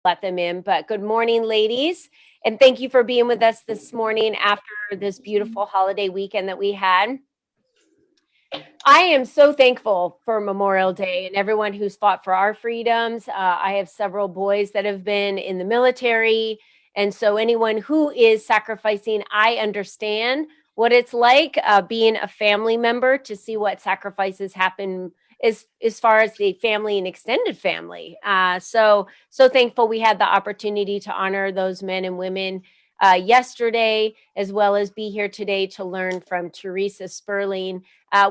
let them in. But good morning, ladies. And thank you for being with us this morning after this beautiful holiday weekend that we had. I am so thankful for Memorial Day and everyone who's fought for our freedoms. I have several boys that have been in the military. And so, anyone who is sacrificing, I understand what it's like being a family member to see what sacrifices happen as far as the family and extended family. So thankful we had the opportunity to honor those men and women yesterday, as well as be here today to learn from Theresa Sperling.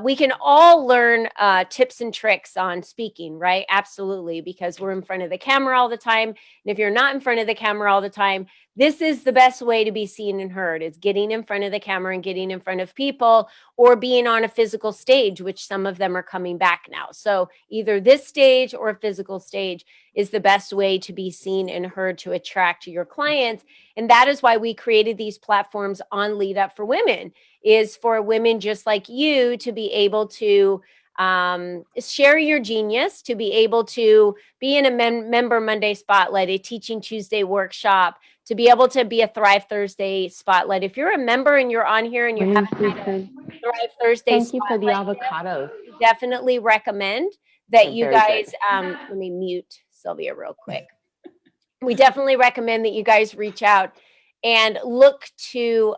We can all learn tips and tricks on speaking, right? Absolutely, because we're in front of the camera all the time. And if you're not in front of the camera all the time, this is the best way to be seen and heard. It's getting in front of the camera and getting in front of people, or being on a physical stage, which some of them are coming back now. So either this stage or a physical stage is the best way to be seen and heard to attract your clients. And that is why we created these platforms on Lead Up for Women, is for women just like you to be able to share your genius, to be able to be in a Member Monday Spotlight, a Teaching Tuesday workshop, to be able to be a Thrive Thursday Spotlight. If you're a member and you're on here and you Morning, haven't had a Susan. Thrive Thursday Thank you for the Spotlight yet, avocados. we definitely recommend that They're you very guys, good. let me mute Sylvia real quick. We definitely recommend that you guys reach out and look to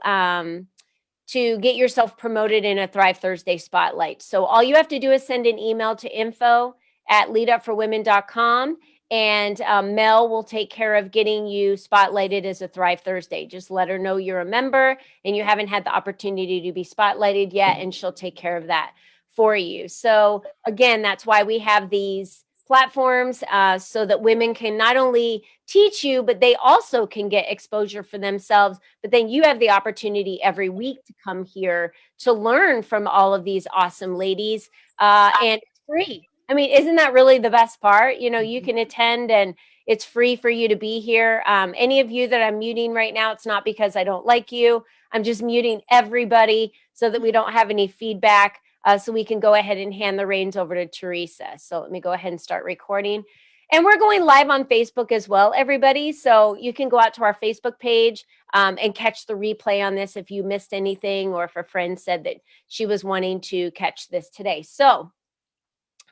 get yourself promoted in a Thrive Thursday Spotlight. So all you have to do is send an email to info@leadupforwomen.com, and Mel will take care of getting you spotlighted as a Thrive Thursday. Just let her know you're a member and you haven't had the opportunity to be spotlighted yet, and she'll take care of that for you. So again, that's why we have these platforms, so that women can not only teach you, but they also can get exposure for themselves. But then you have the opportunity every week to come here to learn from all of these awesome ladies, and it's free. I mean, isn't that really the best part? You know, you can attend and it's free for you to be here. Any of you that I'm muting right now, it's not because I don't like you. I'm just muting everybody so that we don't have any feedback. So we can go ahead and hand the reins over to Theresa. So let me go ahead and start recording. And we're going live on Facebook as well, everybody. So you can go out to our Facebook page and catch the replay on this if you missed anything, or if a friend said that she was wanting to catch this today. So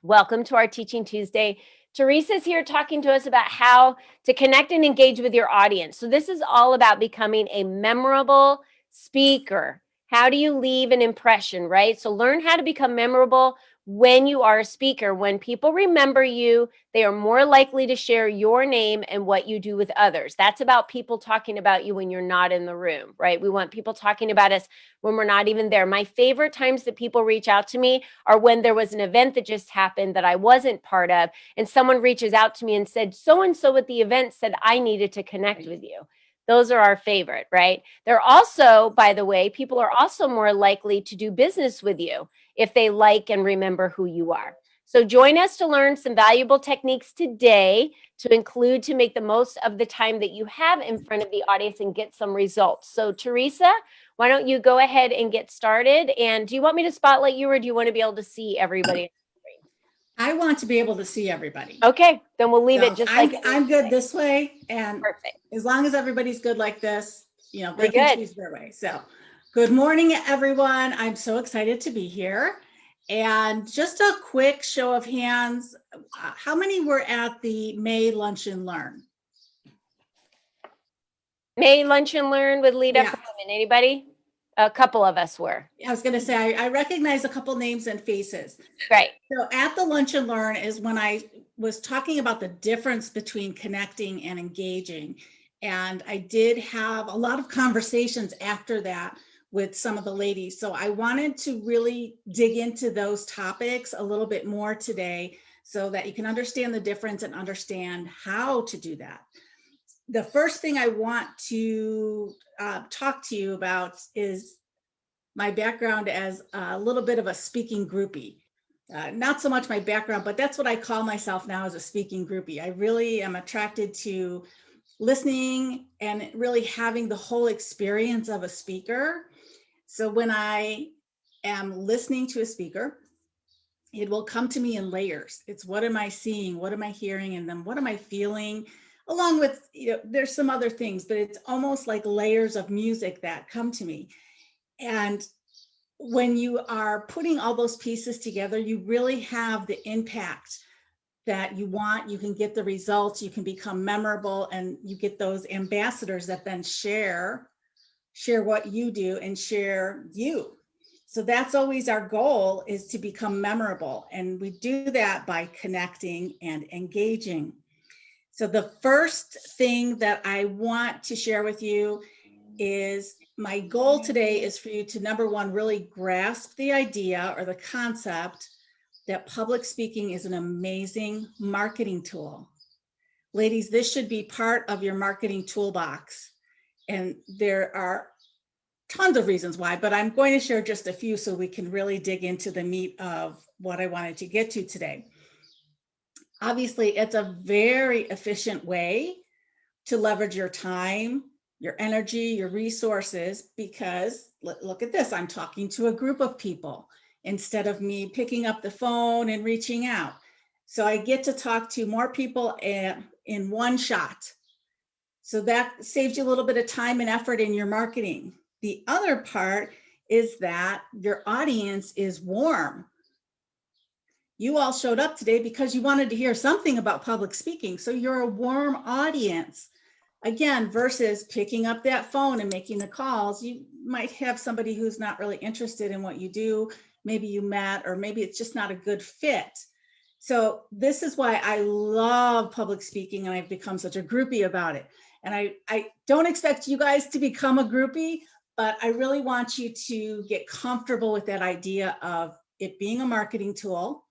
welcome to our Teaching Tuesday. Theresa's here talking to us about how to connect and engage with your audience. So this is all about becoming a memorable speaker. How do you leave an impression, right? So learn how to become memorable when you are a speaker. When people remember you, they are more likely to share your name and what you do with others. That's about people talking about you when you're not in the room, right? We want people talking about us when we're not even there. My favorite times that people reach out to me are when there was an event that just happened that I wasn't part of, and someone reaches out to me and said, so and so at the event said I needed to connect with you. Those are our favorite, right? They're also, by the way, people are also more likely to do business with you if they like and remember who you are. So join us to learn some valuable techniques today to include to make the most of the time that you have in front of the audience and get some results. So Theresa, why don't you go ahead and get started? And do you want me to spotlight you, or do you want to be able to see everybody? I want to be able to see everybody. Okay, then we'll leave So it just I'm good this way, and perfect. as long as everybody's good like this, you know, they We're can good. choose their way. So good morning, everyone. I'm so excited to be here. And just a quick show of hands, how many were at the May Lunch and Learn? May Lunch and Learn with Lead Up for Women. Anybody? A couple of us were. I was going to say, I recognize a couple names and faces. Right. So at the Lunch and Learn is when I was talking about the difference between connecting and engaging. And I did have a lot of conversations after that with some of the ladies. So I wanted to really dig into those topics a little bit more today so that you can understand the difference and understand how to do that. The first thing I want to talk to you about is my background as a little bit of a speaking groupie. Not so much my background, but that's what I call myself now, as a speaking groupie. I really am attracted to listening and really having the whole experience of a speaker. So when I am listening to a speaker, it will come to me in layers. It's what am I seeing? What am I hearing? And then what am I feeling? along with, there's some other things, but it's almost like layers of music that come to me. And when you are putting all those pieces together, you really have the impact that you want. You can get the results, you can become memorable, and you get those ambassadors that then share what you do and share you. So that's always our goal, is to become memorable. And we do that by connecting and engaging. So the first thing that I want to share with you is, my goal today is for you to, number one, really grasp the idea or the concept that public speaking is an amazing marketing tool. Ladies, this should be part of your marketing toolbox. And there are tons of reasons why, but I'm going to share just a few so we can really dig into the meat of what I wanted to get to today. Obviously, it's a very efficient way to leverage your time, your energy, your resources, because look at this, I'm talking to a group of people instead of me picking up the phone and reaching out. So I get to talk to more people in one shot. So that saves you a little bit of time and effort in your marketing. The other part is that your audience is warm. You all showed up today because you wanted to hear something about public speaking. So you're a warm audience. Again, versus picking up that phone and making the calls, you might have somebody who's not really interested in what you do. Maybe you met, or maybe it's just not a good fit. So this is why I love public speaking, and I've become such a groupie about it. And I don't expect you guys to become a groupie, but I really want you to get comfortable with that idea of it being a marketing tool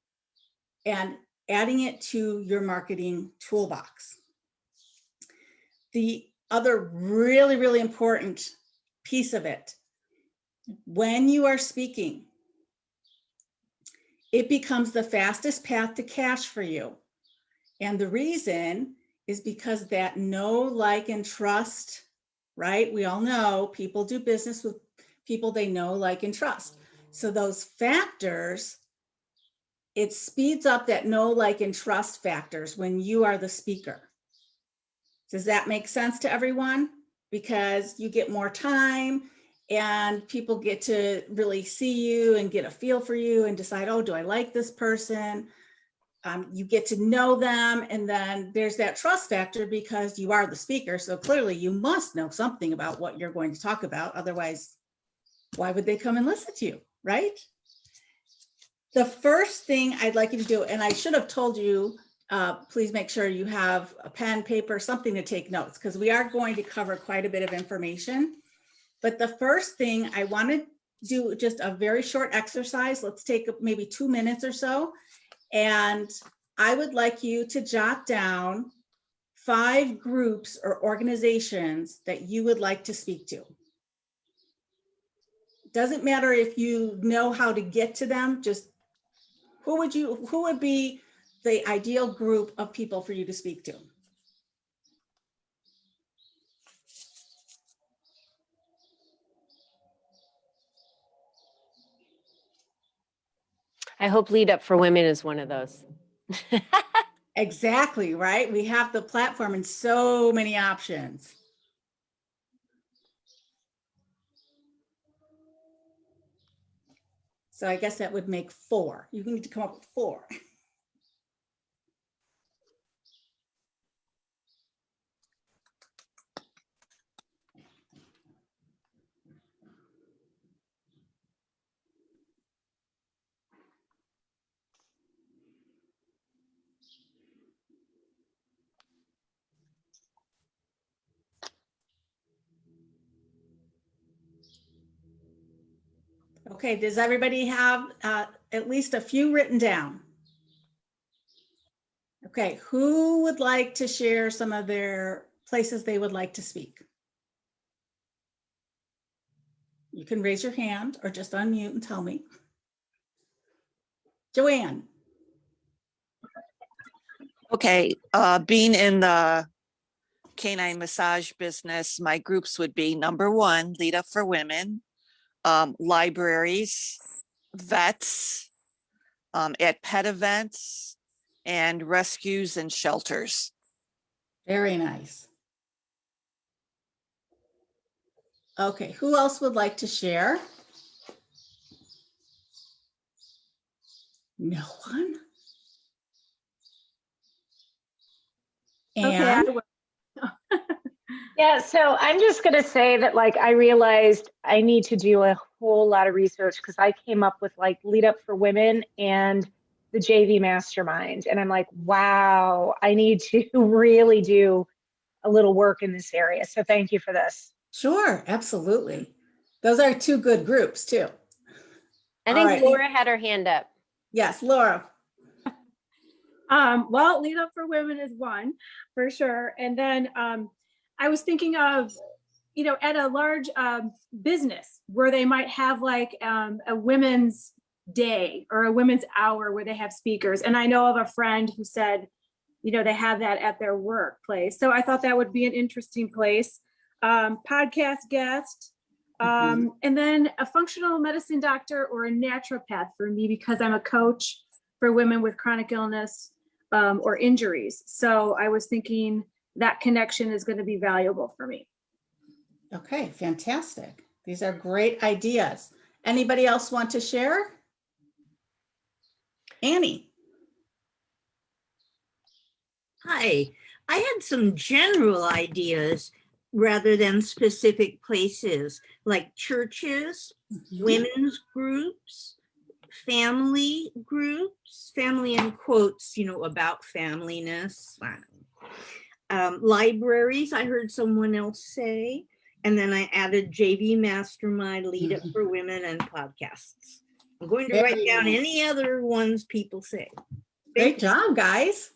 and adding it to your marketing toolbox. The other really, really important piece of it, when you are speaking, it becomes the fastest path to cash for you. And the reason is because that know, like, and trust, right? We all know people do business with people they know, like, and trust. So those factors, it speeds up that know, like, and trust factors when you are the speaker. Does that make sense to everyone? Because you get more time and people get to really see you and get a feel for you and decide, oh, do I like this person? You get to know them. And then there's that trust factor because you are the speaker. So clearly you must know something about what you're going to talk about. Otherwise, why would they come and listen to you, right? The first thing I'd like you to do, and I should have told you, please make sure you have a pen, paper, something to take notes, because we are going to cover quite a bit of information. But the first thing I want to do, just a very short exercise. Let's take maybe 2 minutes or so. And I would like you to jot down 5 groups or organizations that you would like to speak to. Doesn't matter if you know how to get to them, just who would be the ideal group of people for you to speak to? I hope Lead Up for Women is one of those. Exactly, right? We have the platform and so many options. So I guess that would make 4. You need to come up with 4. Okay, does everybody have at least a few written down? Okay, who would like to share some of their places they would like to speak? You can raise your hand or just unmute and tell me. Joanne. Okay, being in the canine massage business, my groups would be number 1, Lead Up for Women, libraries, vets, at pet events, and rescues and shelters. Very nice. Okay, who else would like to share? No one? Okay, I And will. Yeah, so I'm just going to say that, like, I realized I need to do a whole lot of research because I came up with like Lead Up for Women and the JV Mastermind. And I'm like, wow, I need to really do a little work in this area. So thank you for this. sure, absolutely. Those are two good groups too. I All think right. Laura had her hand up. Yes, Laura. Well, Lead Up for Women is one for sure. And then I was thinking of, at a large business where they might have like a women's day or a women's hour where they have speakers. And I know of a friend who said, they have that at their workplace. So I thought that would be an interesting place. Podcast guest, and then a functional medicine doctor or a naturopath for me, because I'm a coach for women with chronic illness or injuries. So I was thinking that connection is going to be valuable for me. Okay, fantastic. These are great ideas. Anybody else want to share? Annie. Hi, I had some general ideas rather than specific places, like churches, women's groups, family groups, family in quotes, about familyness. Libraries, I heard someone else say, and then I added JV Mastermind, Lead Up for Women, and podcasts. I'm going to write down any other ones people say. Great job, guys.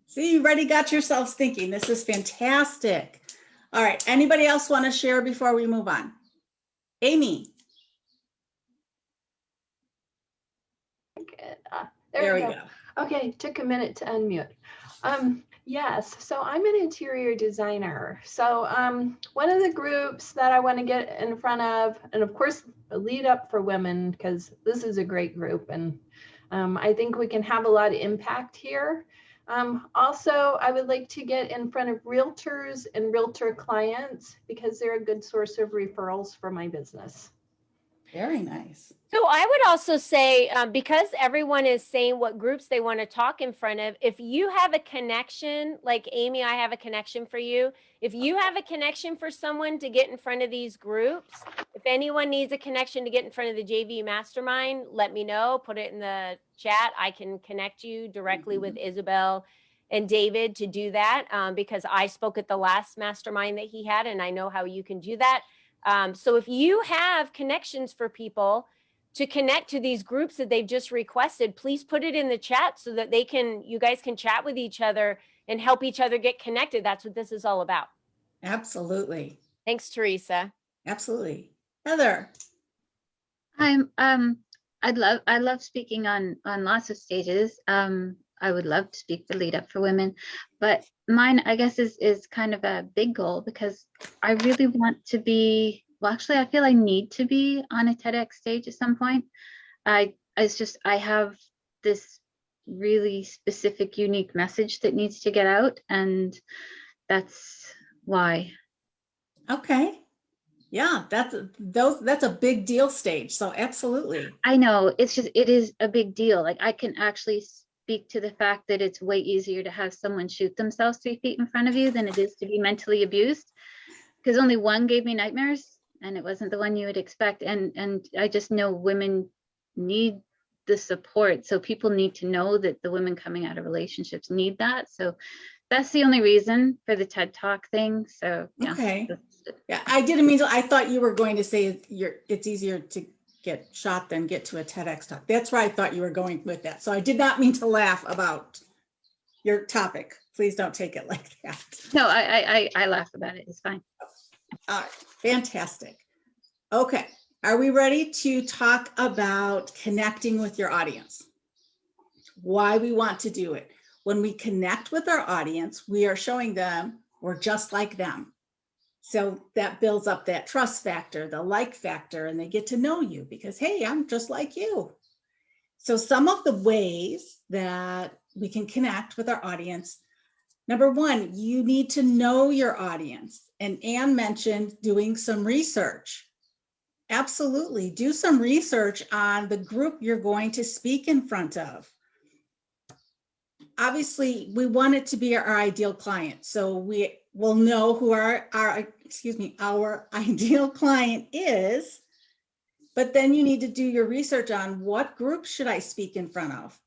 See, you already got yourselves thinking. This is fantastic. All right, anybody else want to share before we move on? Amy. There we go. Okay, took a minute to unmute. Yes, so I'm an interior designer. So one of the groups that I want to get in front of, and of course, Lead Up for Women, because this is a great group, and I think we can have a lot of impact here. Also, I would like to get in front of realtors and realtor clients because they're a good source of referrals for my business. Very nice. So I would also say, because everyone is saying what groups they want to talk in front of, if you have a connection, like Amy, I have a connection for you. If you have a connection for someone to get in front of these groups, if anyone needs a connection to get in front of the JV Mastermind, let me know, put it in the chat. I can connect you directly with Isabel and David to do that, because I spoke at the last mastermind that he had, and I know how you can do that. So if you have connections for people to connect to these groups that they've just requested, please put it in the chat so that you guys can chat with each other and help each other get connected. That's what this is all about. Absolutely. Thanks, Theresa. Absolutely. Heather. I love speaking on lots of stages. I would love to speak for Lead Up for Women, but mine, I guess, is kind of a big goal because I really want to be, well, actually, I feel I need to be on a TEDx stage at some point. I have this really specific, unique message that needs to get out, and that's why. Okay. Yeah, that's a big deal stage. So absolutely. I know, it is a big deal. Like, I can actually speak to the fact that it's way easier to have someone shoot themselves 3 feet in front of you than it is to be mentally abused, because only one gave me nightmares, and it wasn't the one you would expect. And I just know women need the support. So people need to know that the women coming out of relationships need that. So that's the only reason for the TED Talk thing. So yeah. Okay. Yeah, I didn't mean to, I thought you were going to say it's easier to get shot than get to a TEDx talk. That's where I thought you were going with that. So I did not mean to laugh about your topic. Please don't take it like that. No, I laugh about it. It's fine. All right, fantastic. Okay, are we ready to talk about connecting with your audience? Why we want to do it. When we connect with our audience, we are showing them we're just like them. So that builds up that trust factor, the like factor, and they get to know you because, hey, I'm just like you. So some of the ways that we can connect with our audience Number one, you need to know your audience. And Anne mentioned doing some research. Absolutely, do some research on the group you're going to speak in front of. Obviously, we want it to be our ideal client. So we will know who our ideal client is. But then you need to do your research on what group should I speak in front of.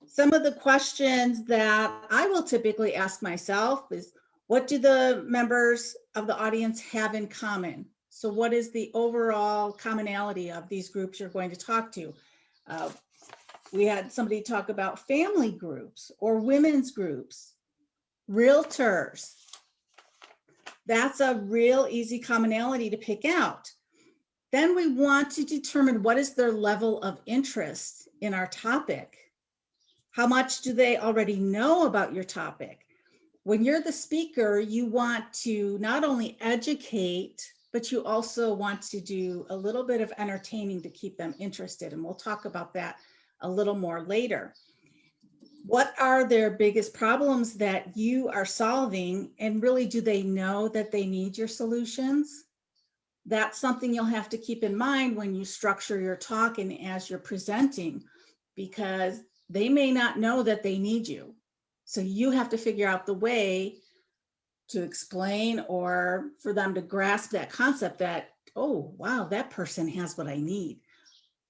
Some of the questions that I will typically ask myself is, what do the members of the audience have in common? So what is the overall commonality of these groups you're going to talk to? We had somebody talk about family groups or women's groups, realtors. That's a real easy commonality to pick out. Then we want to determine what is their level of interest in our topic. How much do they already know about your topic? When you're the speaker, you want to not only educate, but you also want to do a little bit of entertaining to keep them interested. And we'll talk about that a little more later. What are their biggest problems that you are solving? And really, do they know that they need your solutions? That's something you'll have to keep in mind when you structure your talk and as you're presenting, because they may not know that they need you. So you have to figure out the way to explain or for them to grasp that concept that, oh, wow, that person has what I need.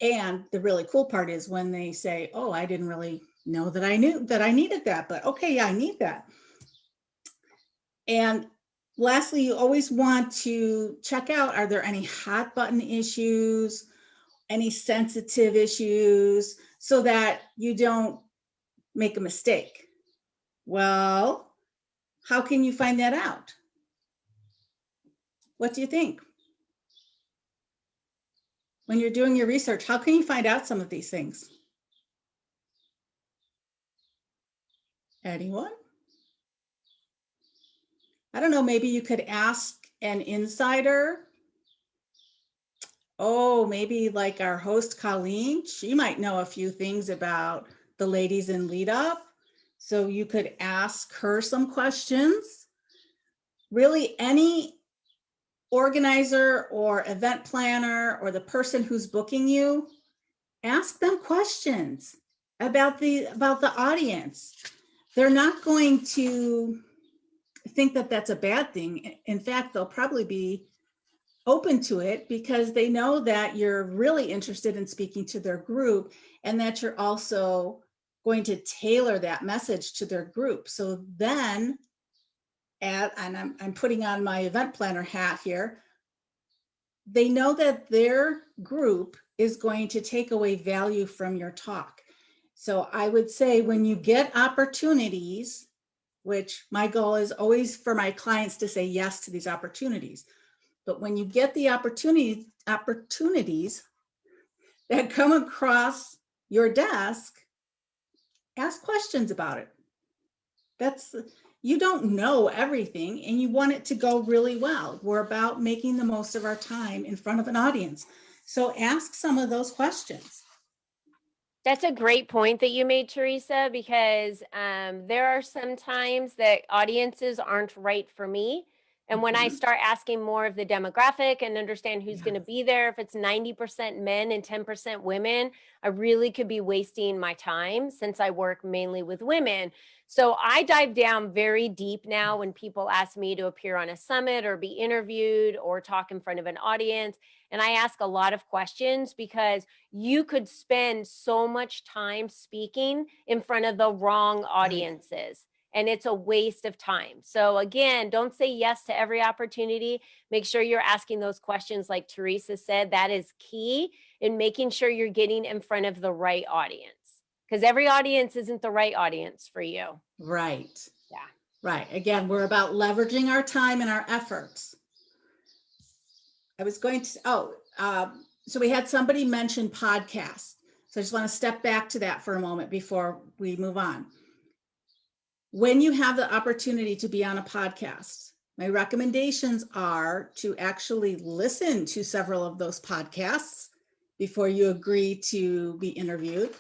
And the really cool part is when they say, oh, I didn't really know that I knew that I needed that, but okay, yeah, I need that. And lastly, you always want to check out, are there any hot button issues, any sensitive issues, so that you don't make a mistake? Well, how can you find that out? What do you think? When you're doing your research, how can you find out some of these things? Anyone? I don't know, maybe you could ask an insider. Oh, maybe like our host, Colleen, she might know a few things about the ladies in Lead Up. So you could ask her some questions. Really, any organizer or event planner or the person who's booking you, ask them questions about the audience. They're not going to think that that's a bad thing. In fact, they'll probably be open to it because they know that you're really interested in speaking to their group and that you're also going to tailor that message to their group. So then, and I'm putting on my event planner hat here, they know that their group is going to take away value from your talk. So I would say when you get opportunities, which my goal is always for my clients to say yes to these opportunities, but when you get the opportunities that come across your desk, ask questions about it. You don't know everything and you want it to go really well. We're about making the most of our time in front of an audience. So ask some of those questions. That's a great point that you made, Theresa, because there are some times that audiences aren't right for me. And when I start asking more of the demographic and understand who's going to be there, if it's 90% men and 10% women, I really could be wasting my time since I work mainly with women. So I dive down very deep now when people ask me to appear on a summit or be interviewed or talk in front of an audience. And I ask a lot of questions because you could spend so much time speaking in front of the wrong audiences. And it's a waste of time. So again, don't say yes to every opportunity. Make sure you're asking those questions like Theresa said. That is key in making sure you're getting in front of the right audience. Because every audience isn't the right audience for you. Right. Yeah. Right. Again, we're about leveraging our time and our efforts. I was going to, so we had somebody mention podcasts. So I just want to step back to that for a moment before we move on. When you have the opportunity to be on a podcast, my recommendations are to actually listen to several of those podcasts before you agree to be interviewed.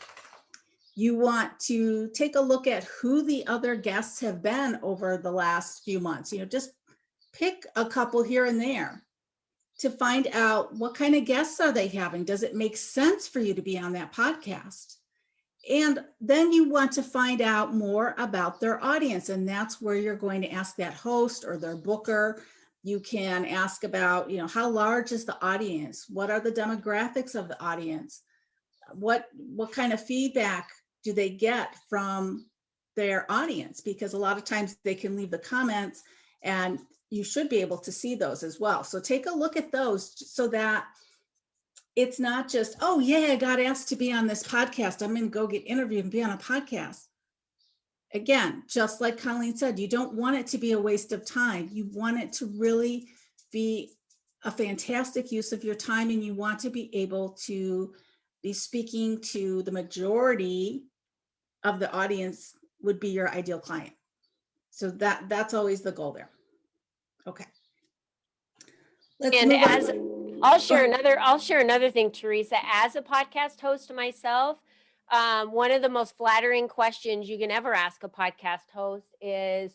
You want to take a look at who the other guests have been over the last few months. Just pick a couple here and there to find out what kind of guests are they having. Does it make sense for you to be on that podcast? And then you want to find out more about their audience. And that's where you're going to ask that host or their booker. You can ask about, how large is the audience? What are the demographics of the audience? What kind of feedback do they get from their audience? Because a lot of times they can leave the comments, and you should be able to see those as well. So take a look at those so that it's not just, oh yeah, I got asked to be on this podcast, I'm going to go get interviewed and be on a podcast. Again, just like Colleen said, you don't want it to be a waste of time. You want it to really be a fantastic use of your time, and you want to be able to be speaking to the majority of the audience would be your ideal client. So that's always the goal there. Okay. Let's And move as on. I'll share another thing, Theresa. As a podcast host myself, one of the most flattering questions you can ever ask a podcast host is,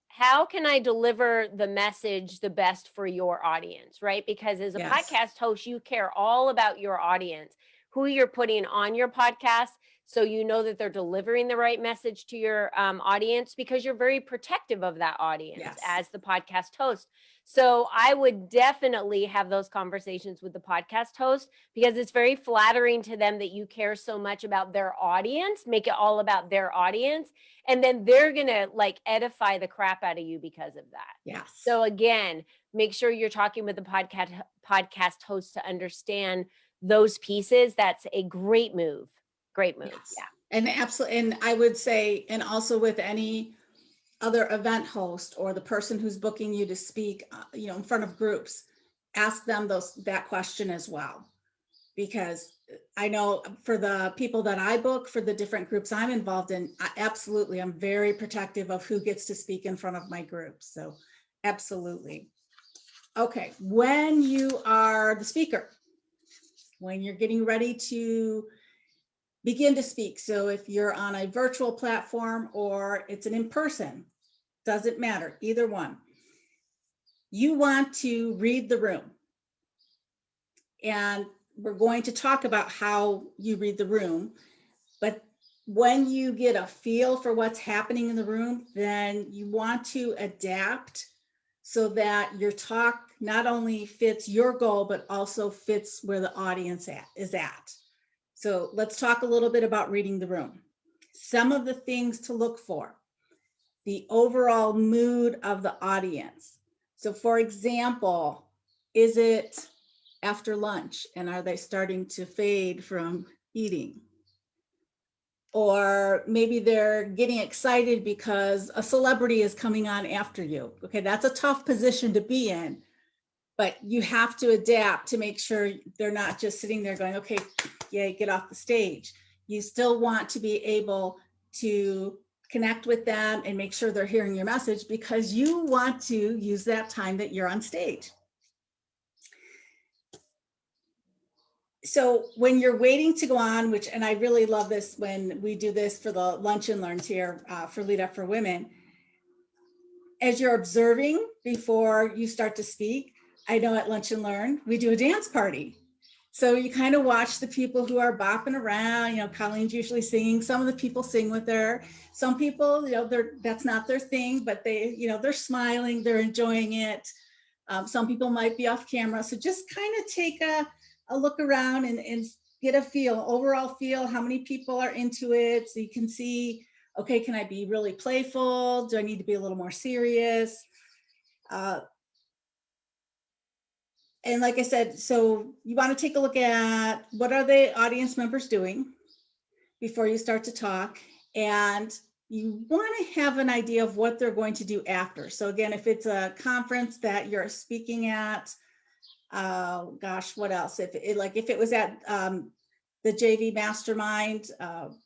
how can I deliver the message the best for your audience, right? Because as a Yes. podcast host, you care all about your audience, who you're putting on your podcast, so you know that they're delivering the right message to your audience, because you're very protective of that audience Yes. as the podcast host. So I would definitely have those conversations with the podcast host, because it's very flattering to them that you care so much about their audience, make it all about their audience. And then they're going to edify the crap out of you because of that. Yes. So again, make sure you're talking with the podcast host to understand those pieces. That's a great move. Great move. Yes. Yeah. And absolutely. And I would say, and also with any other event host or the person who's booking you to speak, in front of groups, ask them that question as well. Because I know for the people that I book for the different groups I'm involved in, I'm very protective of who gets to speak in front of my group. So absolutely. Okay. When you are the speaker, when you're getting ready to begin to speak. So if you're on a virtual platform or it's an in-person, doesn't matter, either one. You want to read the room. And we're going to talk about how you read the room. But when you get a feel for what's happening in the room, then you want to adapt so that your talk not only fits your goal, but also fits where the audience is at. So let's talk a little bit about reading the room. Some of the things to look for: the overall mood of the audience. So for example, is it after lunch and are they starting to fade from eating? Or maybe they're getting excited because a celebrity is coming on after you. Okay, that's a tough position to be in, but you have to adapt to make sure they're not just sitting there going, okay, yeah, get off the stage. You still want to be able to connect with them and make sure they're hearing your message, because you want to use that time that you're on stage. So when you're waiting to go on, and I really love this when we do this for the Lunch and Learns here for Lead Up for Women, as you're observing before you start to speak, I know at Lunch and Learn, we do a dance party. So you kind of watch the people who are bopping around, Colleen's usually singing, some of the people sing with her. Some people, that's not their thing, but they're smiling, they're enjoying it. Some people might be off camera. So just kind of take a look around and get a overall feel, how many people are into it. So you can see, okay, can I be really playful? Do I need to be a little more serious? And like I said, so you want to take a look at what are the audience members doing before you start to talk. And you want to have an idea of what they're going to do after. So again, if it's a conference that you're speaking at, what else? If it was at the JV Mastermind,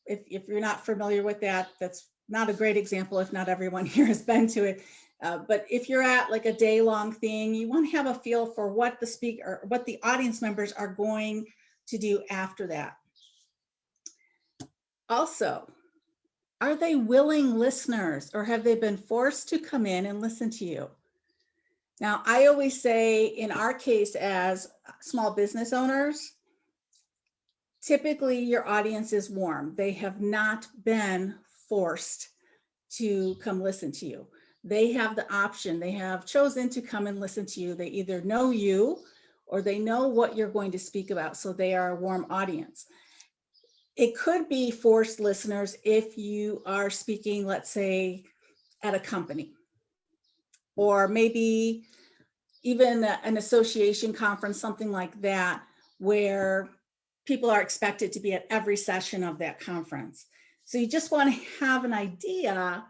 if you're not familiar with that, that's not a great example if not everyone here has been to it. But if you're at a day-long thing, you want to have a feel for what the speaker, what the audience members are going to do after that. Also, are they willing listeners, or have they been forced to come in and listen to you? Now, I always say in our case as small business owners, typically your audience is warm. They have not been forced to come listen to you. They have the option. They have chosen to come and listen to you. They either know you or they know what you're going to speak about. So they are a warm audience. It could be forced listeners if you are speaking, let's say, at a company, or maybe even an association conference, something like that, where people are expected to be at every session of that conference. So you just want to have an idea,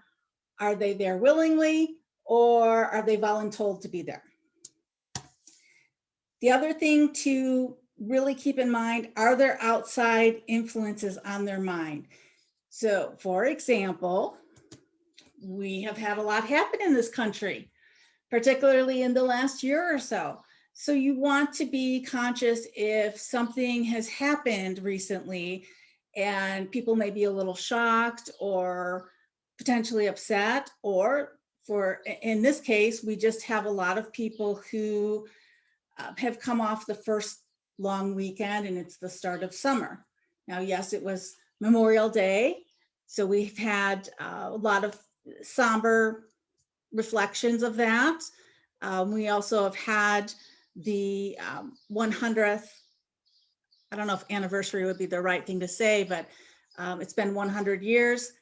are they there willingly or are they voluntold to be there? The other thing to really keep in mind, are there outside influences on their mind? So for example, we have had a lot happen in this country, particularly in the last year or so. So you want to be conscious if something has happened recently and people may be a little shocked or potentially upset, or in this case, we just have a lot of people who have come off the first long weekend and it's the start of summer. Now, yes, it was Memorial Day. So we've had a lot of somber reflections of that. We also have had the 100th, I don't know if anniversary would be the right thing to say, but it's been 100 years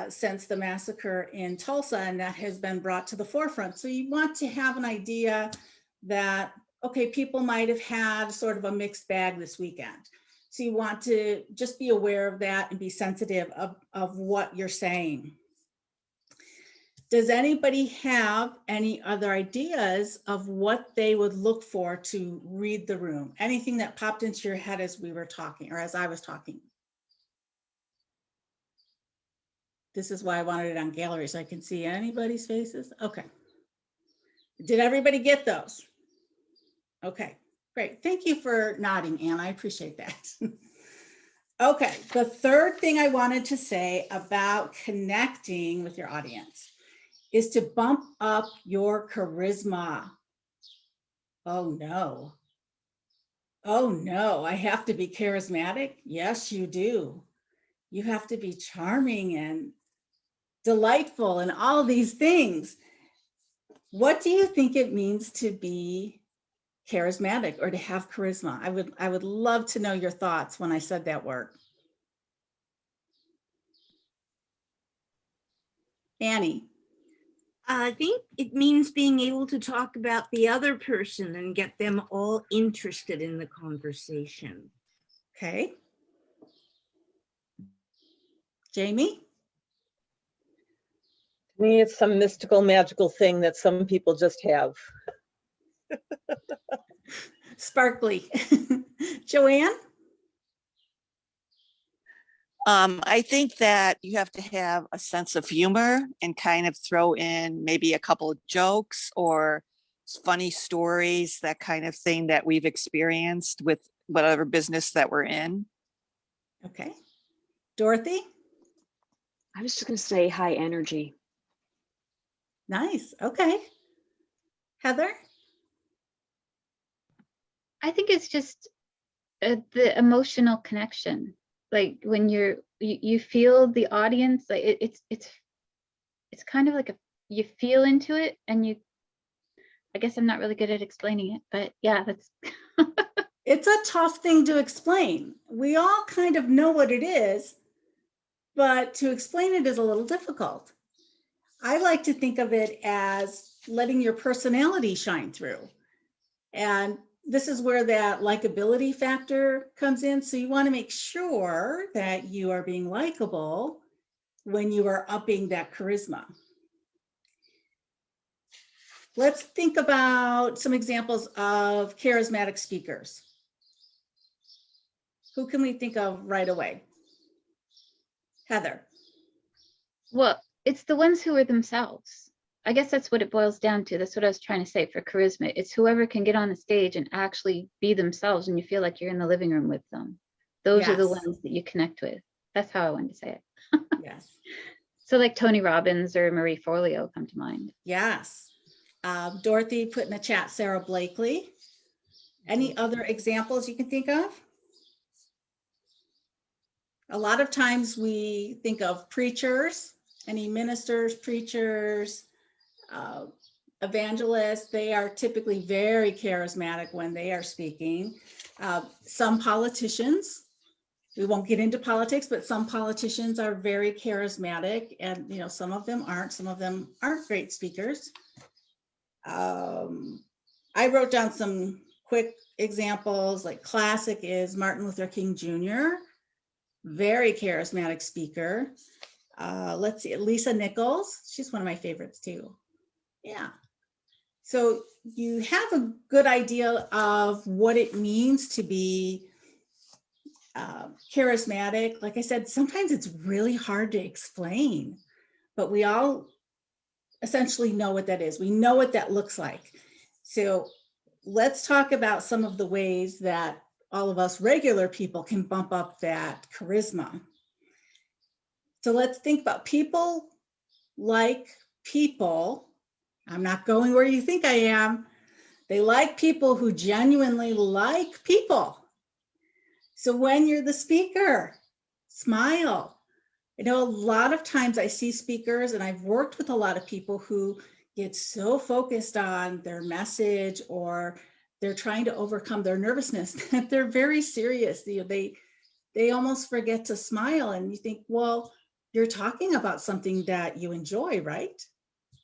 since the massacre in Tulsa, and that has been brought to the forefront. So you want to have an idea that, okay, people might have had sort of a mixed bag this weekend. So you want to just be aware of that and be sensitive of what you're saying. Does anybody have any other ideas of what they would look for to read the room? Anything that popped into your head as we were talking or as I was talking? This is why I wanted it on gallery so I can see anybody's faces. Okay. Did everybody get those? Okay, great. Thank you for nodding, Anne. I appreciate that. Okay, the third thing I wanted to say about connecting with your audience is to bump up your charisma. Oh no. Oh no, I have to be charismatic? Yes, you do. You have to be charming and delightful and all these things. What do you think it means to be charismatic or to have charisma? I would love to know your thoughts when I said that word. Annie. I think it means being able to talk about the other person and get them all interested in the conversation. Okay. Jamie? To me, it's some mystical, magical thing that some people just have. Sparkly. Joanne? I think that you have to have a sense of humor and kind of throw in maybe a couple of jokes or funny stories, that kind of thing that we've experienced with whatever business that we're in. Okay. Dorothy? I was just going to say high energy. Nice. Okay. Heather? I think it's just the emotional connection. Like when you feel the audience, like it's kind of like you feel into it, and I guess I'm not really good at explaining it, but yeah, that's. It's a tough thing to explain. We all kind of know what it is, but to explain it is a little difficult. I like to think of it as letting your personality shine through. And this is where that likability factor comes in. So you want to make sure that you are being likable when you are upping that charisma. Let's think about some examples of charismatic speakers. Who can we think of right away? Heather. Well, it's the ones who are themselves. I guess that's what it boils down to. That's what I was trying to say for charisma. It's whoever can get on the stage and actually be themselves and you feel like you're in the living room with them. Those are the Yes. ones that you connect with. That's how I wanted to say it. Yes. So like Tony Robbins or Marie Forleo come to mind. Yes. Dorothy put in the chat, Sarah Blakely. Any other examples you can think of? A lot of times we think of preachers, any ministers, preachers, evangelists. They are typically very charismatic when they are speaking. Some politicians, we won't get into politics, but some politicians are very charismatic, and some of them aren't. Some of them aren't great speakers. I wrote down some quick examples. Like classic is Martin Luther King Jr., very charismatic speaker. Let's see, Lisa Nichols. She's one of my favorites too. Yeah. So you have a good idea of what it means to be charismatic. Like I said, sometimes it's really hard to explain, but we all essentially know what that is. We know what that looks like. So let's talk about some of the ways that all of us regular people can bump up that charisma. So let's think about people like people. I'm not going where you think I am. They like people who genuinely like people. So when you're the speaker, smile. I know a lot of times I see speakers, and I've worked with a lot of people who get so focused on their message, or they're trying to overcome their nervousness that they're very serious. They almost forget to smile, and you think, well, you're talking about something that you enjoy, right?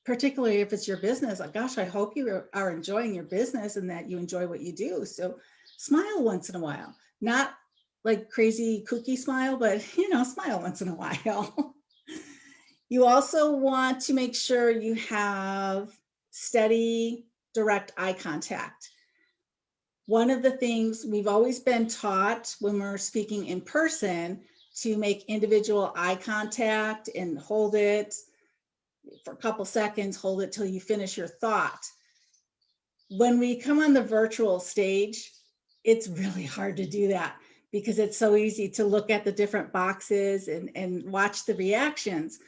Particularly if it's your business. Like, gosh, I hope you are enjoying your business and that you enjoy what you do. So smile once in a while, not like crazy kooky smile, but smile once in a while. You also want to make sure you have steady, direct eye contact. One of the things we've always been taught when we're speaking in person to make individual eye contact and hold it for a couple seconds, hold it till you finish your thought. When we come on the virtual stage, it's really hard to do that because it's so easy to look at the different boxes and watch the reactions.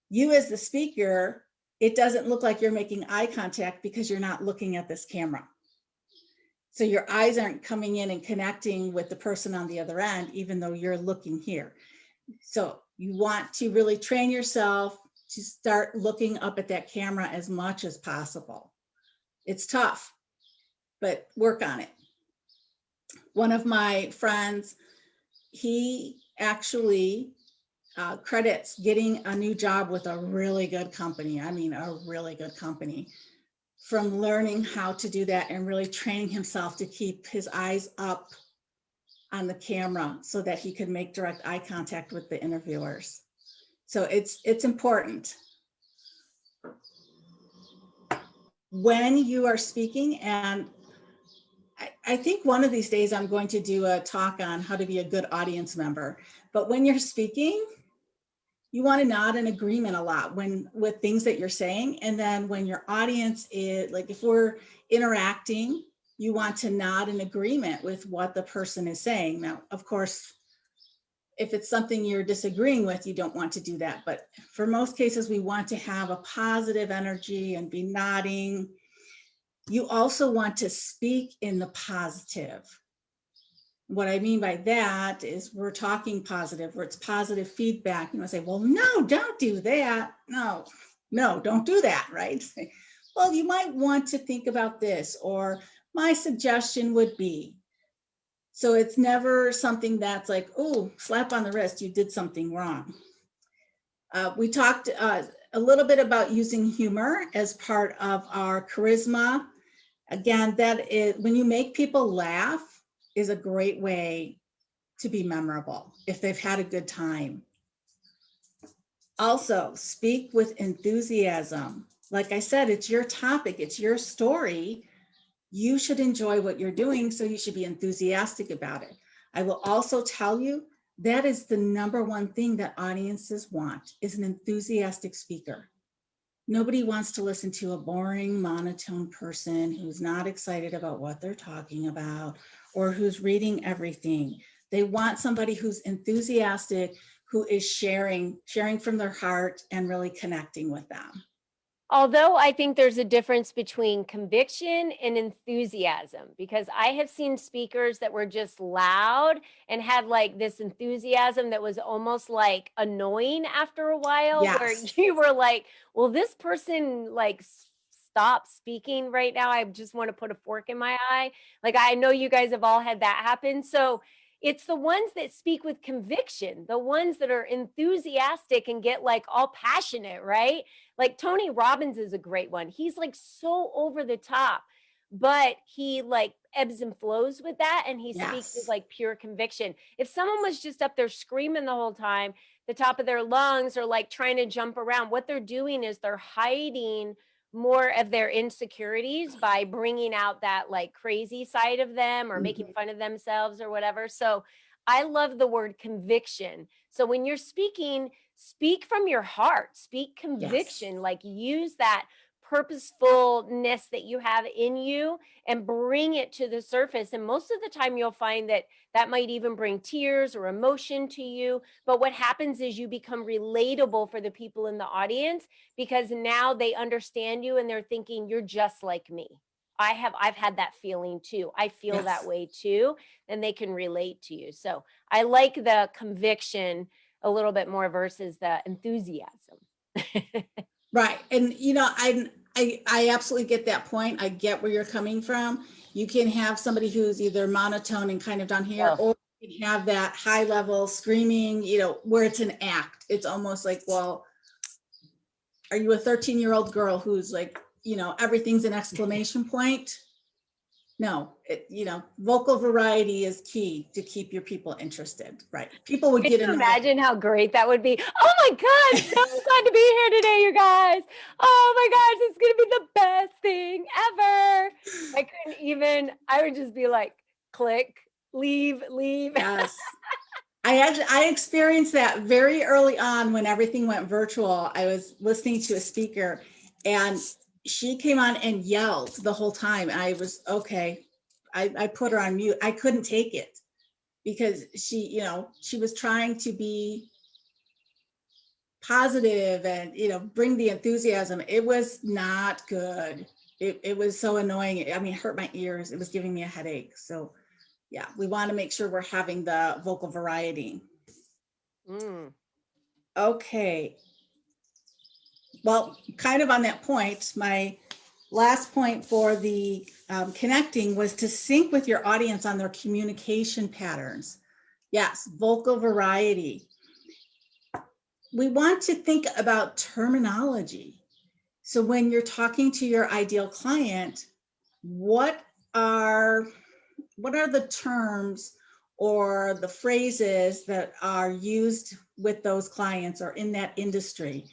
You as the speaker, it doesn't look like you're making eye contact because you're not looking at this camera. So your eyes aren't coming in and connecting with the person on the other end, even though you're looking here. So you want to really train yourself to start looking up at that camera as much as possible. It's tough, but work on it. One of my friends, he actually credits getting a new job with a really good company. I mean, a really good company, from learning how to do that and really training himself to keep his eyes up on the camera so that he could make direct eye contact with the interviewers. So it's important. When you are speaking, and I think one of these days I'm going to do a talk on how to be a good audience member, but when you're speaking, you want to nod in agreement a lot with things that you're saying. And then when your audience is, like if we're interacting, you want to nod in agreement with what the person is saying. Now, of course, if it's something you're disagreeing with, you don't want to do that. But for most cases, we want to have a positive energy and be nodding. You also want to speak in the positive. What I mean by that is we're talking positive, where it's positive feedback. You want to say, well, no, don't do that. No, don't do that, right? Well, you might want to think about this, or my suggestion would be. So it's never something that's like, oh, slap on the wrist, you did something wrong. We talked a little bit about using humor as part of our charisma. Again, that is, when you make people laugh, is a great way to be memorable if they've had a good time. Also, speak with enthusiasm. Like I said, it's your topic, it's your story. You should enjoy what you're doing, so you should be enthusiastic about it. I will also tell you that is the number one thing that audiences want, is an enthusiastic speaker. Nobody wants to listen to a boring, monotone person who's not excited about what they're talking about, or who's reading everything. They want somebody who's enthusiastic, who is sharing from their heart and really connecting with them. Although I think there's a difference between conviction and enthusiasm, because I have seen speakers that were just loud and had like this enthusiasm that was almost like annoying after a while, where Yes. you were like, well, this person like stop speaking right now. I just want to put a fork in my eye. Like, I know you guys have all had that happen. So it's the ones that speak with conviction, the ones that are enthusiastic and get like all passionate, right? Like Tony Robbins is a great one. He's like so over the top, but he like ebbs and flows with that, and he speaks with Yes. like pure conviction. If someone was just up there screaming the whole time, the top of their lungs, or like trying to jump around, what they're doing is they're hiding more of their insecurities by bringing out that like crazy side of them, or making fun of themselves or whatever. So I love the word conviction. So when you're speaking, speak from your heart, speak conviction, like use that purposefulness that you have in you and bring it to the surface. And most of the time you'll find that that might even bring tears or emotion to you. But what happens is you become relatable for the people in the audience, because now they understand you and they're thinking, you're just like me. I've had that feeling too. I feel that way too. And they can relate to you. So I like the conviction a little bit more versus the enthusiasm. Right. And you know, I absolutely get that point. I get where you're coming from. You can have somebody who's either monotone and kind of down here, or you can have that high level screaming, you know, where it's an act. It's almost like, well, are you a 13-year-old girl who's like, you know, everything's an exclamation point? No, you know, vocal variety is key to keep your people interested, right? People would Can get you annoyed. imagine how great that would be? Oh my God, so glad to be here today, you guys. Oh my gosh, it's going to be the best thing ever. I couldn't even, I would just be like, click, leave. Yes. I experienced that very early on when everything went virtual. I was listening to a speaker and she came on and yelled the whole time. I was okay. I put her on mute. I couldn't take it because she, you know, she was trying to be positive and, you know, bring the enthusiasm. It was not good. It was so annoying. I mean, it hurt my ears. It was giving me a headache. So yeah, we want to make sure we're having the vocal variety. Okay. Well, kind of on that point, my last point for the connecting was to sync with your audience on their communication patterns. Yes, vocal variety. We want to think about terminology. So when you're talking to your ideal client, what are the terms or the phrases that are used with those clients or in that industry?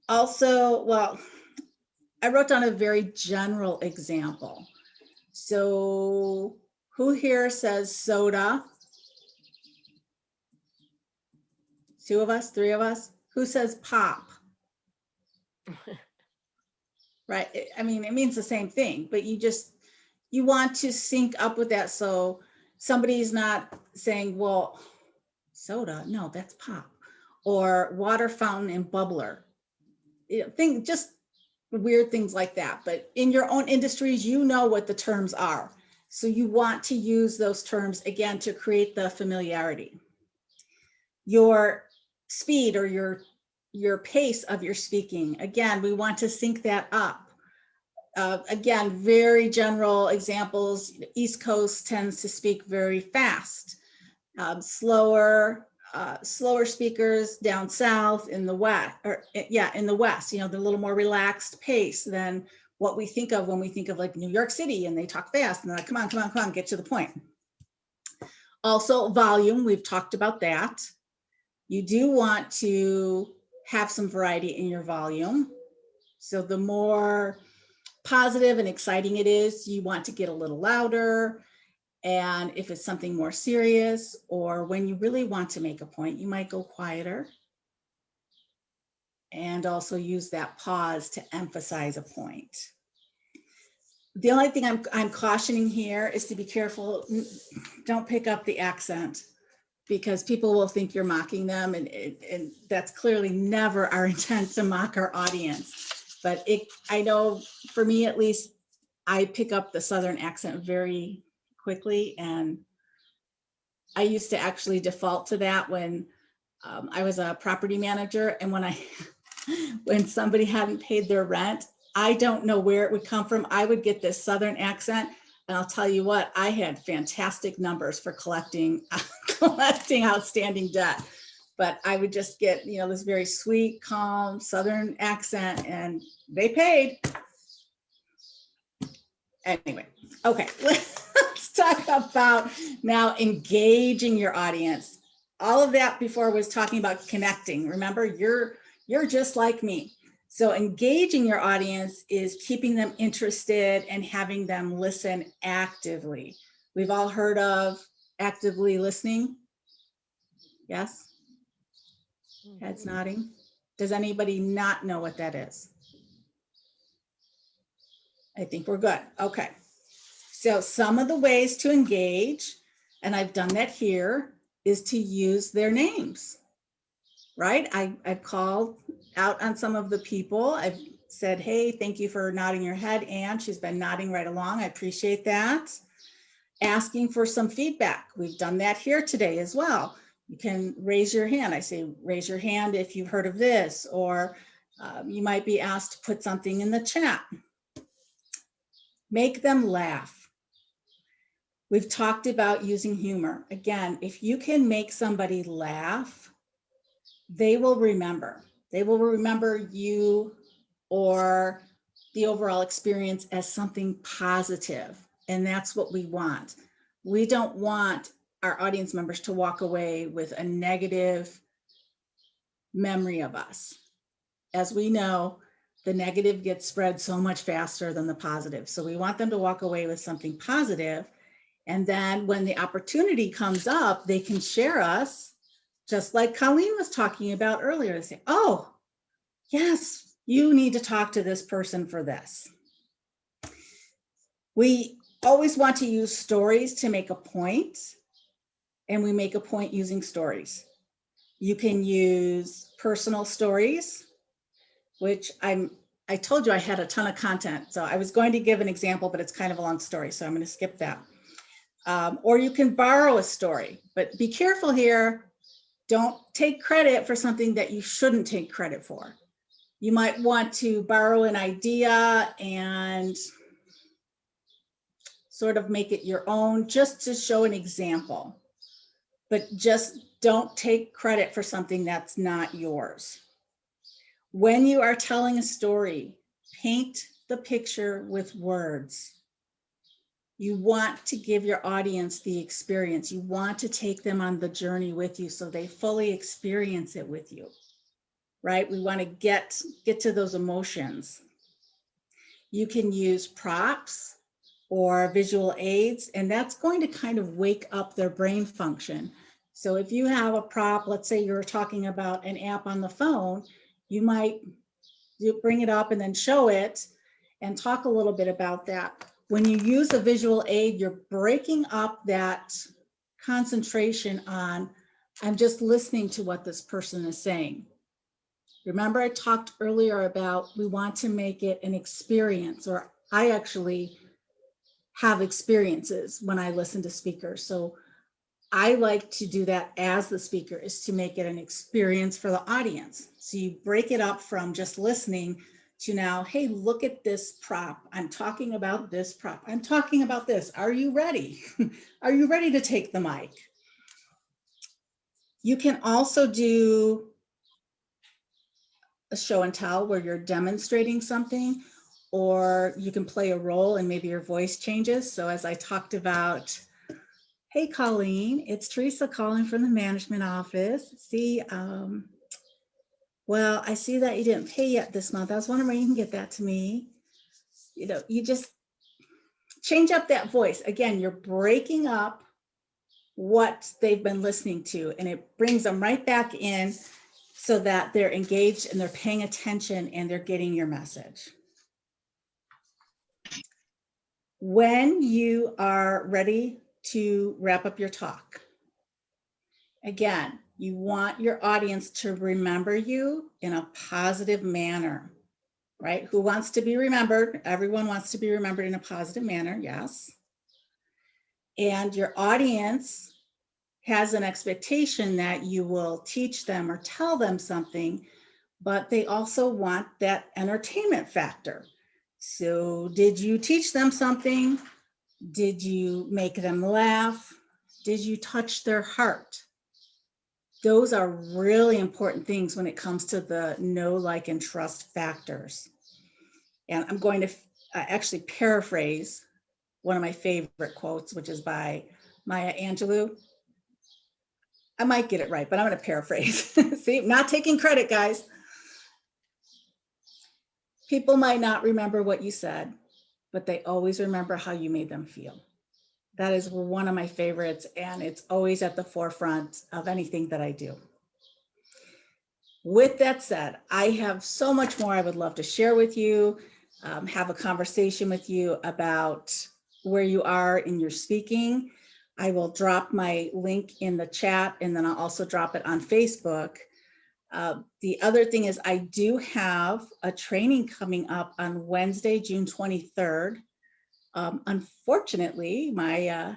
Also, well, I wrote down a very general example. So who here says soda? 2 of us, 3 of us. Who says pop? Right. I mean, it means the same thing, but you want to sync up with that. So somebody's not saying, well, soda, no, that's pop, or water fountain and bubbler. You know, just weird things like that. But in your own industries, you know what the terms are. So you want to use those terms again to create the familiarity. Your speed or your pace of your speaking, again, we want to sync that up. Again, very general examples. East Coast tends to speak very fast. Slower speakers down south in the west, in the west, you know, they're a little more relaxed pace than what we think of when we think of like New York City, and they talk fast and they're like, come on, get to the point. Also, volume, we've talked about that. You do want to have some variety in your volume. So the more positive and exciting it is, you want to get a little louder. And if it's something more serious, or when you really want to make a point, you might go quieter. And also use that pause to emphasize a point. The only thing I'm cautioning here is to be careful. Don't pick up the accent, because people will think you're mocking them, and that's clearly never our intent, to mock our audience. But I know for me at least, I pick up the Southern accent very quickly, and I used to actually default to that when I was a property manager, and when somebody hadn't paid their rent, I don't know where it would come from. I would get this Southern accent, and I'll tell you what, I had fantastic numbers for collecting outstanding debt. But I would just get, this very sweet, calm Southern accent, and they paid. Anyway, okay, let's talk about now engaging your audience. All of that before was talking about connecting. Remember, you're just like me. So engaging your audience is keeping them interested and having them listen actively. We've all heard of actively listening. Yes? Heads nodding. Does anybody not know what that is? I think we're good. Okay. So some of the ways to engage, and I've done that here, is to use their names, right? I've called out on some of the people. I've said, hey, thank you for nodding your head, Anne. She's been nodding right along. I appreciate that. Asking for some feedback. We've done that here today as well. You can raise your hand. I say, raise your hand if you've heard of this, or you might be asked to put something in the chat. Make them laugh. We've talked about using humor. Again, if you can make somebody laugh, they will remember. They will remember you or the overall experience as something positive. And that's what we want. We don't want our audience members to walk away with a negative memory of us. As we know, the negative gets spread so much faster than the positive. So we want them to walk away with something positive. And then when the opportunity comes up, they can share us, just like Colleen was talking about earlier. They say, oh, yes, you need to talk to this person for this. We always want to use stories to make a point, and we make a point using stories. You can use personal stories, which I told you I had a ton of content. So I was going to give an example, but it's kind of a long story, so I'm going to skip that. Or you can borrow a story, but be careful here. Don't take credit for something that you shouldn't take credit for. You might want to borrow an idea and sort of make it your own, just to show an example. But just don't take credit for something that's not yours. When you are telling a story, paint the picture with words. You want to give your audience the experience. You want to take them on the journey with you so they fully experience it with you, right? We want to get to those emotions. You can use props or visual aids, and that's going to kind of wake up their brain function. So if you have a prop, let's say you're talking about an app on the phone, you might bring it up and then show it and talk a little bit about that. When you use a visual aid, you're breaking up that concentration on, I'm just listening to what this person is saying. Remember, I talked earlier about we want to make it an experience, or I actually have experiences when I listen to speakers. So I like to do that as the speaker, is to make it an experience for the audience. So you break it up from just listening to now, hey, look at this prop. I'm talking about this prop. I'm talking about this. Are you ready? Are you ready to take the mic? You can also do a show and tell where you're demonstrating something, or you can play a role and maybe your voice changes. So as I talked about, hey, Colleen, it's Theresa calling from the management office. See, well, I see that you didn't pay yet this month. I was wondering when you can get that to me. You just change up that voice. Again, you're breaking up what they've been listening to, and it brings them right back in so that they're engaged and they're paying attention and they're getting your message. When you are ready to wrap up your talk, again, you want your audience to remember you in a positive manner, right? Who wants to be remembered? Everyone wants to be remembered in a positive manner, yes. And your audience has an expectation that you will teach them or tell them something, but they also want that entertainment factor. So did you teach them something? Did you make them laugh? Did you touch their heart? Those are really important things when it comes to the know, like, and trust factors. And I'm going to actually paraphrase one of my favorite quotes, which is by Maya Angelou. I might get it right, but I'm going to paraphrase. See, not taking credit, guys. People might not remember what you said, but they always remember how you made them feel. That is one of my favorites, and it's always at the forefront of anything that I do. With that said, I have so much more I would love to share with you, have a conversation with you about where you are in your speaking. I will drop my link in the chat, and then I'll also drop it on Facebook. The other thing is I do have a training coming up on Wednesday, June 23rd. Unfortunately, my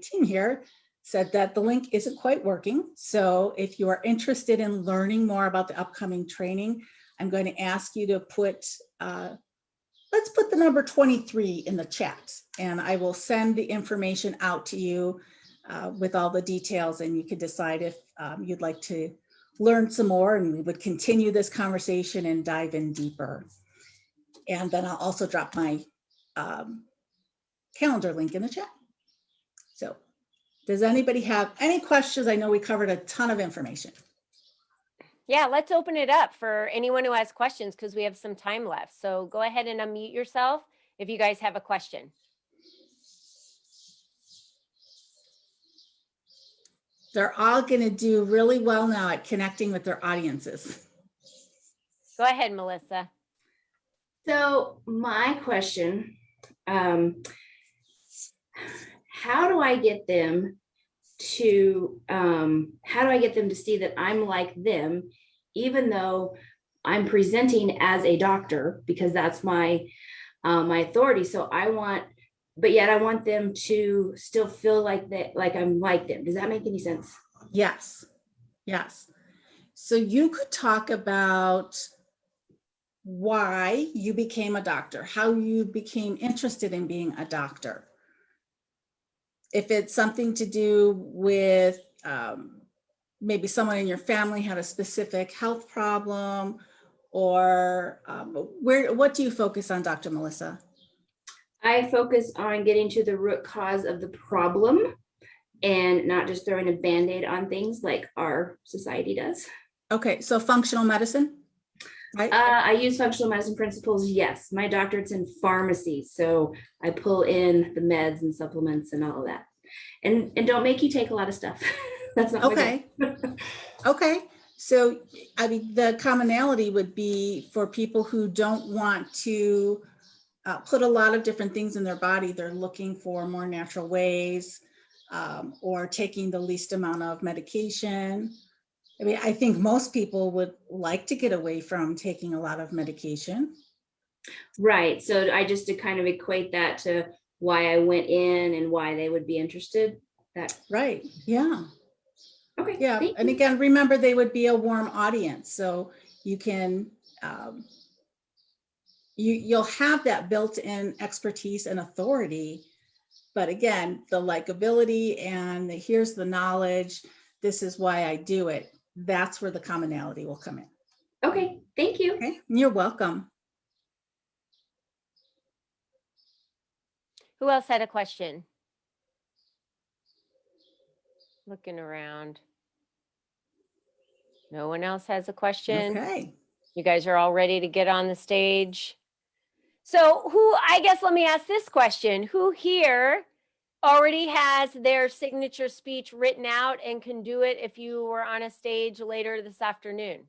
team here said that the link isn't quite working. So if you are interested in learning more about the upcoming training, I'm going to ask you to put, let's put the number 23 in the chat, and I will send the information out to you with all the details, and you can decide if you'd like to learn some more, and we would continue this conversation and dive in deeper. And then I'll also drop my calendar link in the chat. So does anybody have any questions? I know we covered a ton of information. Yeah, let's open it up for anyone who has questions because we have some time left. So go ahead and unmute yourself if you guys have a question. They're all going to do really well now at connecting with their audiences. Go ahead, Melissa. So my question, how do I get them to see that I'm like them, even though I'm presenting as a doctor, because that's my my authority. So but yet I want them to still feel like that, like I'm like them. Does that make any sense? Yes. Yes. So you could talk about why you became a doctor, how you became interested in being a doctor. If it's something to do with maybe someone in your family had a specific health problem, or what do you focus on, Dr. Melissa? I focus on getting to the root cause of the problem and not just throwing a Band-Aid on things like our society does. Okay, so functional medicine, right? I use functional medicine principles, yes. My doctorate's in pharmacy, so I pull in the meds and supplements and all of that. And don't make you take a lot of stuff. That's not okay. Okay, so I mean, the commonality would be for people who don't want to put a lot of different things in their body. They're looking for more natural ways, or taking the least amount of medication. I mean, I think most people would like to get away from taking a lot of medication. Right. So I just to kind of equate that to why I went in and why they would be interested. Right. Yeah. Okay. Yeah. And again, remember, they would be a warm audience. So you can, you'll have that built-in expertise and authority. But again, the likability and here's the knowledge, this is why I do it. That's where the commonality will come in. Okay, thank you. Okay, you're welcome. Who else had a question? Looking around. No one else has a question? Okay. You guys are all ready to get on the stage. So I guess let me ask this question. Who here already has their signature speech written out and can do it if you were on a stage later this afternoon?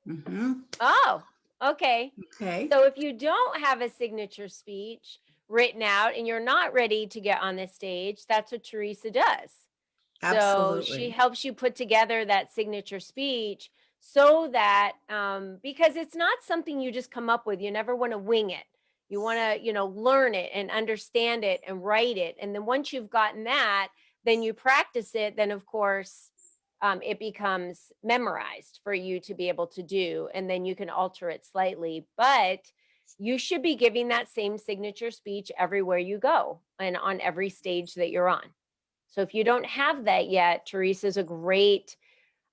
Mm-hmm. Oh, Okay. Okay. So if you don't have a signature speech written out and you're not ready to get on the stage, that's what Theresa does. So she Absolutely. helps you put together that signature speech so that because it's not something you just come up with. You never want to wing it. You want to, learn it and understand it and write it. And then once you've gotten that, then you practice it. Then of course, it becomes memorized for you to be able to do. And then you can alter it slightly. But you should be giving that same signature speech everywhere you go and on every stage that you're on. So if you don't have that yet, Teresa's a great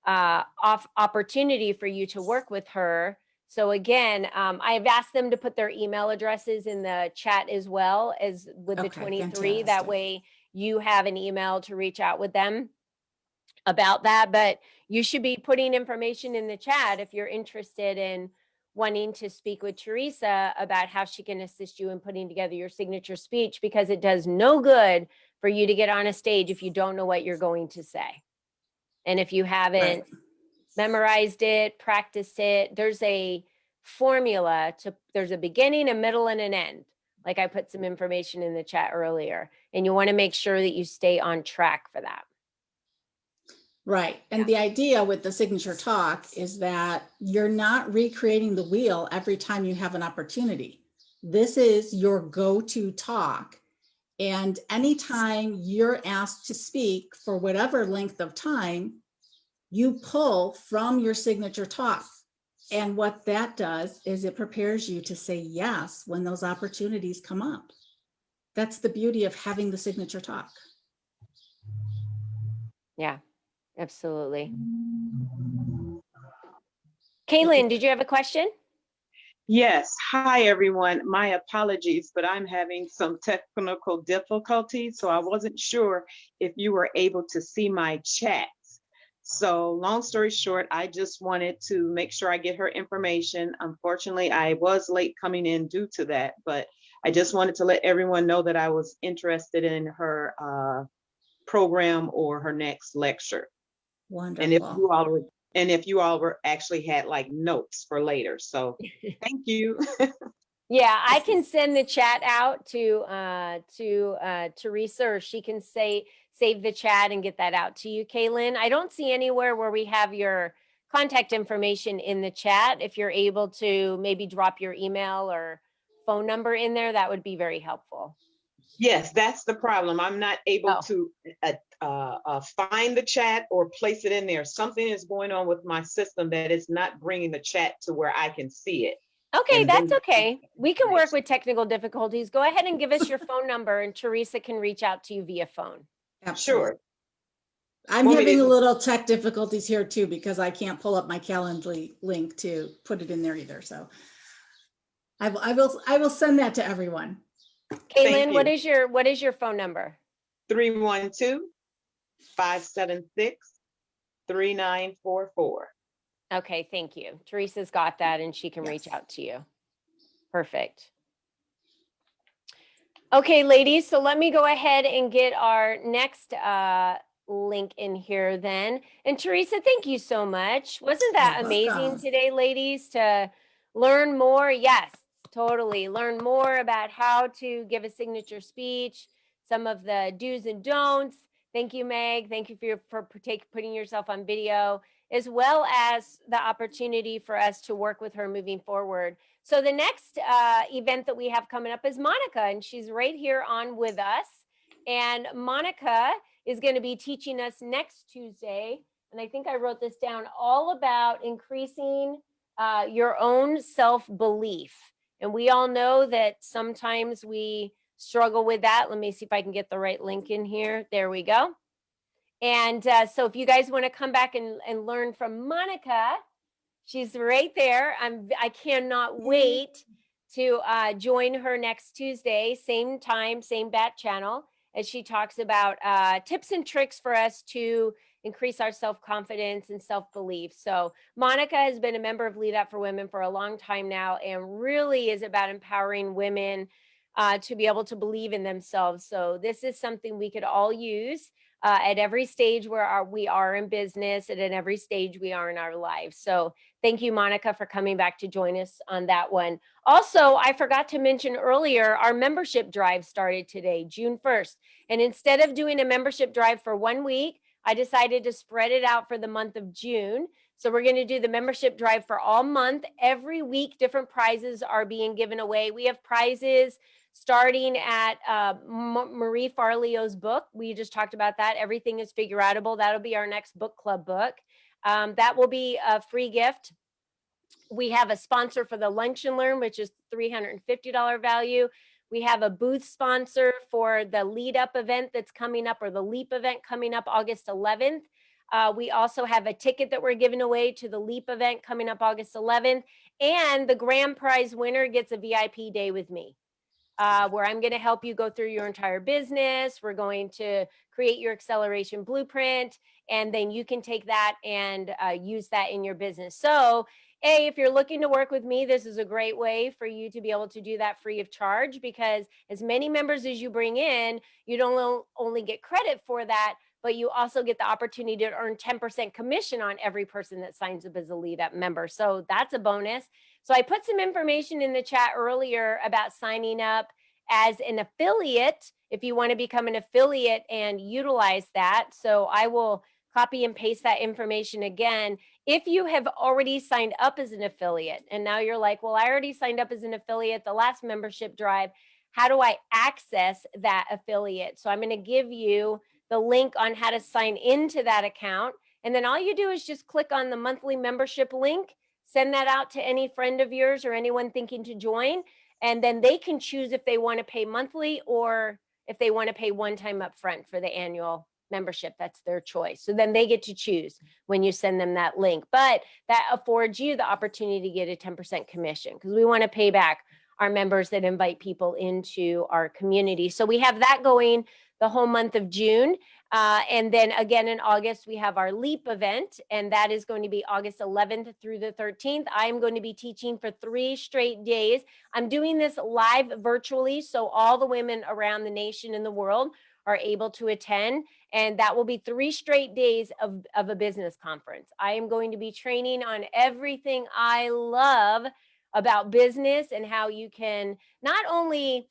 opportunity for you to work with her. So again, I've asked them to put their email addresses in the chat as well as with the Okay, 23. That fantastic. way you have an email to reach out with them about that. But you should be putting information in the chat if you're interested in wanting to speak with Theresa about how she can assist you in putting together your signature speech, because it does no good for you to get on a stage if you don't know what you're going to say. And if you haven't Right. memorized it, practiced it, there's a formula there's a beginning, a middle, and an end. Like I put some information in the chat earlier, and you want to make sure that you stay on track for that. Right. And the idea with the signature talk is that you're not recreating the wheel every time you have an opportunity. This is your go-to talk. And anytime you're asked to speak for whatever length of time, you pull from your signature talk. And what that does is it prepares you to say yes when those opportunities come up. That's the beauty of having the signature talk. Yeah, absolutely. Kaylin, did you have a question? Yes. Hi, everyone. My apologies, but I'm having some technical difficulties, so I wasn't sure if you were able to see my chats. So long story short, I just wanted to make sure I get her information. Unfortunately, I was late coming in due to that, but I just wanted to let everyone know that I was interested in her program or her next lecture. Wonderful. And if you all were actually had like notes for later. So thank you. Yeah, I can send the chat out to Theresa, or she can save the chat and get that out to you, Kaylin. I don't see anywhere where we have your contact information in the chat. If you're able to maybe drop your email or phone number in there, that would be very helpful. Yes, that's the problem. I'm not able to find the chat or place it in there. Something is going on with my system that is not bringing the chat to where I can see it. Okay, that's okay. We can work with technical difficulties. Go ahead and give us your phone number, and Theresa can reach out to you via phone. Absolutely. Sure. I'm having a little tech difficulties here too, because I can't pull up my Calendly link to put it in there either. So I will send that to everyone. Kaylin, what is your phone number? 312-576-3944. Okay, thank you. Teresa's got that, and she can reach out to you. Perfect. Okay, ladies, so let me go ahead and get our next link in here then. And Theresa, thank you so much. Wasn't that amazing today, ladies, to learn more? Yes, totally. Learn more about how to give a signature speech, some of the do's and don'ts. Thank you, Meg. Thank you for putting yourself on video, as well as the opportunity for us to work with her moving forward. So the next event that we have coming up is Monica, and she's right here on with us. And Monica is going to be teaching us next Tuesday, and I think I wrote this down, all about increasing your own self-belief. And we all know that sometimes we struggle with that. Let me see if I can get the right link in here. There we go. And so if you guys want to come back and learn from Monica, she's right there. I cannot wait to join her next Tuesday, same time, same bat channel, as she talks about tips and tricks for us to increase our self-confidence and self-belief. So Monica has been a member of Lead Up for Women for a long time now, and really is about empowering women to be able to believe in themselves. So this is something we could all use. at every stage where we are in business and at every stage we are in our lives. So thank you, Monica, for coming back to join us on that one. Also, I forgot to mention earlier, our membership drive started today, June 1st. And instead of doing a membership drive for 1 week, I decided to spread it out for the month of June. So we're going to do the membership drive for all month. Every week, different prizes are being given away. We have prizes starting at Marie Farlio's book. We just talked about that. Everything is Figure Outable. That'll be our next book club book. That will be a free gift. We have a sponsor for the Lunch and Learn, which is $350 value. We have a booth sponsor for the Lead Up event that's coming up, or the LEAP event coming up August 11th. We also have a ticket that we're giving away to the LEAP event coming up August 11th. And the grand prize winner gets a VIP day with me, where I'm going to help you go through your entire business. We're going to create your acceleration blueprint, and then you can take that and use that in your business. So, if you're looking to work with me, this is a great way for you to be able to do that free of charge, because as many members as you bring in, you don't only get credit for that, but you also get the opportunity to earn 10% commission on every person that signs up as a Lead Up member. So that's a bonus. So I put some information in the chat earlier about signing up as an affiliate if you want to become an affiliate and utilize that. So I will copy and paste that information again. If you have already signed up as an affiliate and now you're like, well, I already signed up as an affiliate the last membership drive, how do I access that affiliate? So I'm going to give you the link on how to sign into that account. And then all you do is just click on the monthly membership link, send that out to any friend of yours or anyone thinking to join. And then they can choose if they want to pay monthly or if they want to pay one time upfront for the annual membership. That's their choice. So then they get to choose when you send them that link. But that affords you the opportunity to get a 10% commission, because we want to pay back our members that invite people into our community. So we have that going the whole month of June. And then again in August, we have our LEAP event, and that is going to be August 11th through the 13th. I'm going to be teaching for 3 straight days. I'm doing this live virtually, so all the women around the nation and the world are able to attend. And that will be 3 straight days of a business conference. I am going to be training on everything I love about business and how you can not only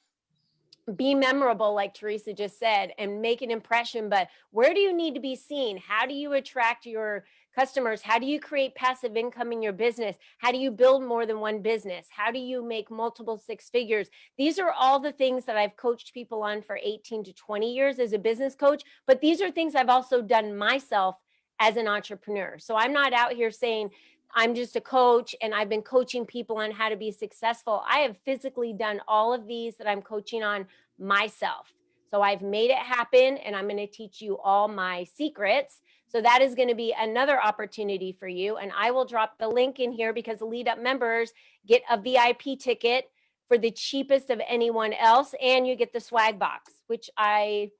be memorable, like Theresa just said, and make an impression, but where do you need to be seen? How do you attract your customers? How do you create passive income in your business? How do you build more than one business? How do you make multiple 6 figures? These are all the things that I've coached people on for 18 to 20 years as a business coach, but these are things I've also done myself as an entrepreneur. So I'm not out here saying I'm just a coach and I've been coaching people on how to be successful. I have physically done all of these that I'm coaching on myself. So I've made it happen, and I'm going to teach you all my secrets. So that is going to be another opportunity for you. And I will drop the link in here, because the Lead Up members get a VIP ticket for the cheapest of anyone else. And you get the swag box, which I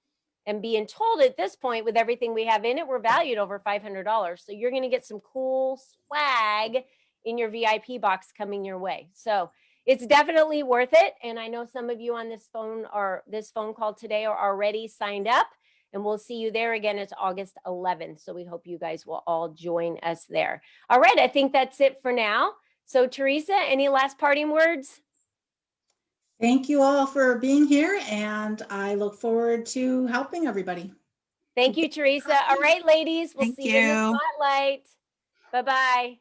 am being told at this point, with everything we have in it, we're valued over $500. So you're going to get some cool swag in your VIP box coming your way. So it's definitely worth it. And I know some of you on this phone call today are already signed up, and we'll see you there again. It's August 11th. So we hope you guys will all join us there. All right. I think that's it for now. So Theresa, any last parting words? Thank you all for being here, and I look forward to helping everybody. Thank you, Theresa. All right, ladies, we'll Thank see you in the you. spotlight. Bye-bye.